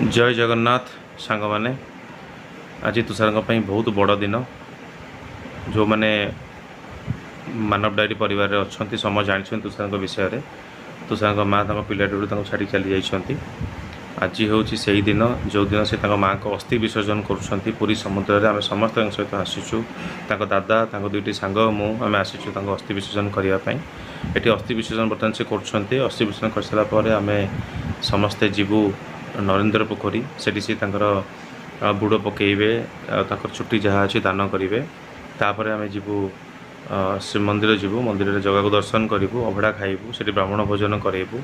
जय जगन्नाथ सांग माने आज तुषार बहुत बड़ दिन जो मैंने मानव डायरी परिवार अच्छा समझ जानते तुषार विषय में तुषार माँ पिलाटी छाड़ी चली जाती आज हूँ से ही दिन जो दिन से माँ को अस्थि विसर्जन कर पुरी समुद्र में आम समस्त सहित आसीचु दादा दुईटी सांग मुझे आसीचु अस्थि विसर्जन करने ये अस्थि विसर्जन बर्तमान से कर अस्थि विसर्जन कर सारापर आम समस्ते जीवु नरेन्द्र पोखरी से बुड़ पकईबे छुट्टी जहाँ अच्छी दान करेंगे तापर आम जीवु श्रीमंदिर जीवु मंदिर में जगह को दर्शन करूँ अभड़ा खाइबू से ब्राह्मण भोजन करेबू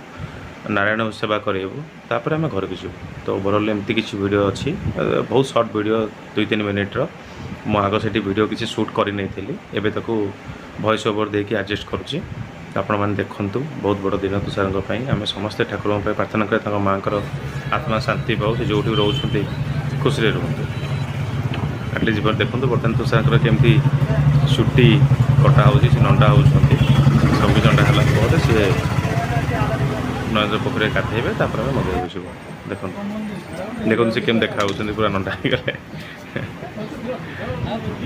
नारायण सेवा करेबू तापर आम घर को जीवु। तो ओवरऑल एमती किसी वीडियो अच्छी बहुत शॉर्ट वीडियो 2-3 मिनिट्र मु आग से वीडियो किसी शूट करनी एवं ताको वॉइस ओवर देके एडजस्ट करुँची आपण मैंने देखूँ बहुत बड़ दिन तुषार आम समस्ते ठाकुर प्रार्थना करें माँ को आत्मा शांति पाऊ से जो रोच खुशी रुहतु आटली जीवन देखूँ बर्तमान तुषार केमती छुट्टी कटा हो नंडा होती सब चंडा है सी नरेन्द्र पोखरी गाधेबे तापर मंदिर को जीव देखो देखो सी केम देखा पूरा नंडा हो गले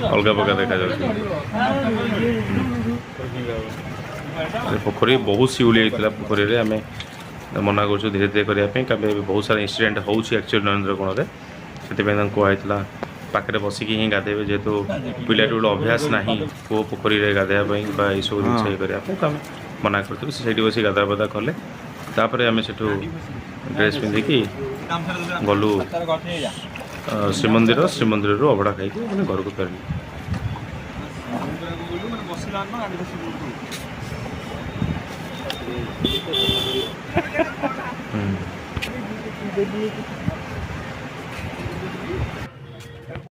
अलग प्रकार देखा पोखरी बहुत शिवली होता पोखरी में आम मना कर धीरे धीरे करने बहुत सारा इंसिडेंट होचुअली नरेन्द्र कोण में से कहला पाखे बसिकी ही गाधेबे जेहेतु पिलाटी गोटे अभ्यास ना कूप पोखरी में गाधेवाई ये सब जिन करने मना करूँ से बस गाधा बाधा कले तापर आम से ड्रेस पिंधिकी गलु श्रीमंदिर श्रीमंदिर अभड़ा खाई घर को फेरलु।